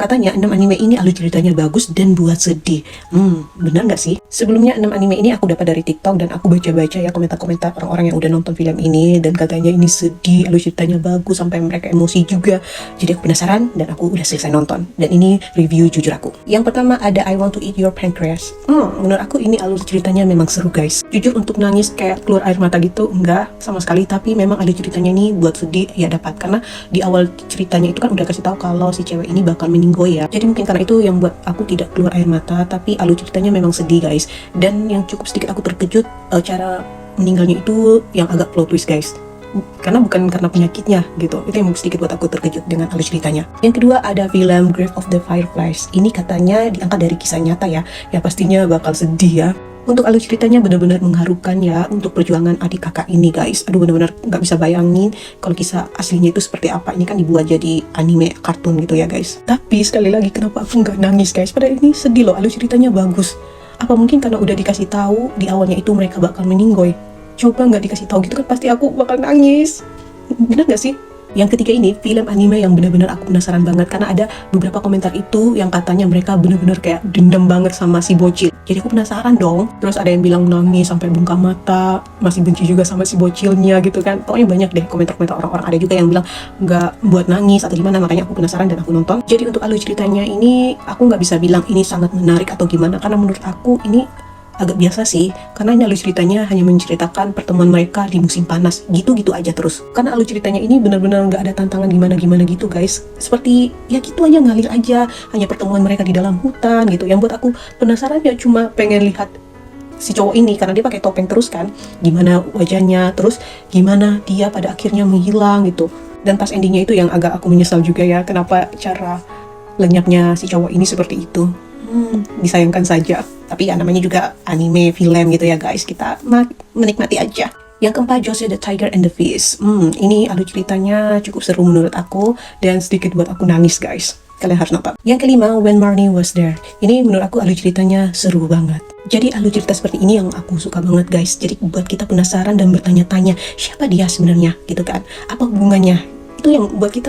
Katanya 6 anime ini alur ceritanya bagus dan buat sedih. Benar nggak sih? Sebelumnya 6 anime ini aku dapat dari TikTok dan aku baca-baca ya komentar-komentar orang-orang yang udah nonton film ini, dan katanya ini sedih, alur ceritanya bagus sampai mereka emosi juga. Jadi aku penasaran dan aku udah selesai nonton. Dan ini review jujur aku. Yang pertama ada I Want to Eat Your Pancreas. Menurut aku ini alur ceritanya memang seru guys. Jujur untuk nangis kayak keluar air mata gitu enggak sama sekali, tapi memang alur ceritanya ini buat sedih ya dapat, karena di awal ceritanya itu kan udah kasih tahu kalau si cewek ini bakal meninggoy ya. Jadi mungkin karena itu yang buat aku tidak keluar air mata, tapi alur ceritanya memang sedih guys. Dan yang cukup sedikit aku terkejut cara meninggalnya itu yang agak plot twist guys. Karena bukan karena penyakitnya gitu. Itu yang sedikit buat aku terkejut dengan alur ceritanya. Yang kedua ada film Grave of the Fireflies. Ini katanya diangkat dari kisah nyata ya. Ya pastinya bakal sedih ya. Untuk alur ceritanya benar-benar mengharukan ya untuk perjuangan adik kakak ini guys. Aduh, benar-benar nggak bisa bayangin kalau kisah aslinya itu seperti apa. Ini kan dibuat jadi anime kartun gitu ya guys. Tapi sekali lagi kenapa aku nggak nangis guys? Padahal ini sedih loh, alur ceritanya bagus. Apa mungkin karena udah dikasih tahu di awalnya itu mereka bakal meninggoy? Coba nggak dikasih tahu gitu kan pasti aku bakal nangis. Benar nggak sih? Yang ketiga ini film anime yang benar-benar aku penasaran banget, karena ada beberapa komentar itu yang katanya mereka benar-benar kayak dendam banget sama si bocil. Jadi aku penasaran dong. Terus ada yang bilang nangis sampai bungkam mata, masih benci juga sama si bocilnya gitu kan. Pokoknya banyak deh komentar-komentar orang-orang. Ada juga yang bilang nggak buat nangis atau gimana, makanya aku penasaran dan aku nonton. Jadi untuk alur ceritanya ini aku nggak bisa bilang ini sangat menarik atau gimana, karena menurut aku ini agak biasa sih, karena ini alur ceritanya hanya menceritakan pertemuan mereka di musim panas, gitu-gitu aja terus. Karena alur ceritanya ini benar-benar nggak ada tantangan gimana-gimana gitu guys. Seperti ya gitu aja, ngalir aja, hanya pertemuan mereka di dalam hutan gitu. Yang buat aku penasaran ya cuma pengen lihat si cowok ini, karena dia pakai topeng terus kan, gimana wajahnya, terus gimana dia pada akhirnya menghilang gitu. Dan pas endingnya itu yang agak aku menyesal juga ya, kenapa cara lenyapnya si cowok ini seperti itu. Disayangkan saja. Tapi ya namanya juga anime film gitu ya guys, kita menikmati aja. Yang keempat, Josie the Tiger and the Fish. Ini alur ceritanya cukup seru menurut aku dan sedikit buat aku nangis guys. Kalian harus nonton. Yang kelima, When Marnie Was There. Ini menurut aku alur ceritanya seru banget. Jadi alur cerita seperti ini yang aku suka banget guys. Jadi buat kita penasaran dan bertanya-tanya siapa dia sebenarnya gitu kan. Apa hubungannya? Itu yang buat kita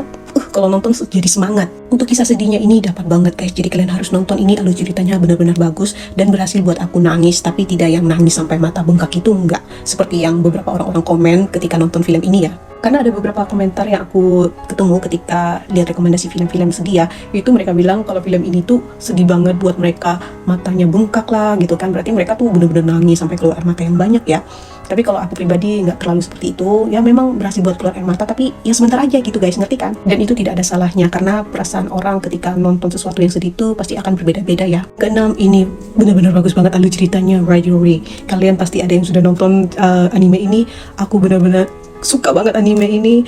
kalau nonton jadi semangat. Untuk kisah sedihnya ini dapat banget guys. Jadi kalian harus nonton ini, alur ceritanya benar-benar bagus dan berhasil buat aku nangis, tapi tidak yang nangis sampai mata bengkak itu enggak. Seperti yang beberapa orang-orang komen ketika nonton film ini ya. Karena ada beberapa komentar yang aku ketemu ketika lihat rekomendasi film-film sedih ya, itu mereka bilang kalau film ini tuh sedih banget buat mereka, matanya bengkak lah gitu kan. Berarti mereka tuh benar-benar nangis sampai keluar air mata yang banyak ya. Tapi kalau aku pribadi nggak terlalu seperti itu, ya memang berhasil buat keluar air mata, tapi ya sebentar aja gitu guys, ngerti kan? Dan itu tidak ada salahnya, karena perasaan orang ketika nonton sesuatu yang sedih itu pasti akan berbeda-beda ya. Keenam, ini benar-benar bagus banget alur ceritanya, Ride Your Way. Kalian pasti ada yang sudah nonton anime ini. Aku benar-benar suka banget anime ini.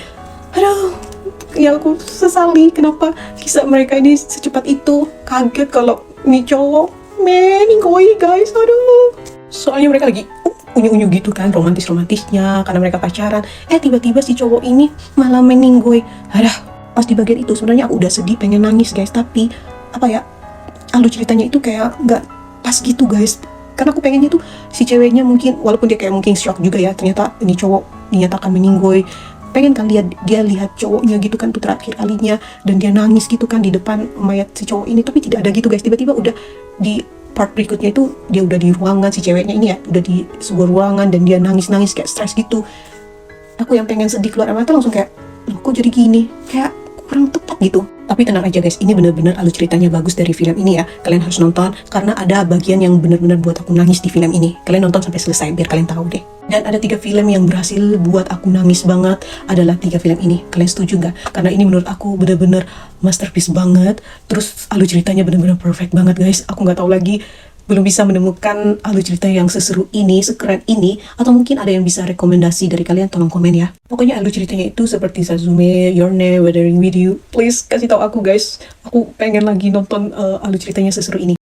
Aduh, ya aku sesali kenapa kisah mereka ini secepat itu. Kaget kalau ini cowok meninggoy guys, aduh. Soalnya mereka lagi unyu-unyu gitu kan, romantis-romantisnya karena mereka pacaran. Tiba-tiba si cowok ini malah meninggoy. Aduh, pas di bagian itu sebenarnya aku udah sedih, pengen nangis guys, tapi apa ya, alur ceritanya itu kayak nggak pas gitu guys. Karena aku pengennya tuh si ceweknya mungkin, walaupun dia kayak mungkin shock juga ya, ternyata ini cowok dinyatakan meninggoy. Pengen kan dia lihat cowoknya gitu kan tuh terakhir kalinya, dan dia nangis gitu kan di depan mayat si cowok ini, tapi tidak ada gitu guys. Tiba-tiba udah di part berikutnya itu dia udah di ruangan, si ceweknya ini ya udah di sebuah ruangan dan dia nangis-nangis kayak stres gitu. Aku yang pengen sedih keluar air mata langsung kayak, loh kok jadi gini, kayak kurang tepat gitu. Tapi tenang aja guys, ini benar-benar alur ceritanya bagus dari film ini ya. Kalian harus nonton karena ada bagian yang benar-benar buat aku nangis di film ini. Kalian nonton sampai selesai biar kalian tahu deh. Dan ada 3 film yang berhasil buat aku nangis banget, adalah 3 film ini. Kalian setuju gak? Karena ini menurut aku benar-benar masterpiece banget. Terus alur ceritanya benar-benar perfect banget guys. Aku nggak tahu lagi, belum bisa menemukan alur cerita yang seseru ini, sekeren ini, atau mungkin ada yang bisa rekomendasi dari kalian, tolong komen ya. Pokoknya alur ceritanya itu seperti Sazume, Your Name, Weathering With You. Please kasih tahu aku guys, aku pengen lagi nonton alur ceritanya seseru ini.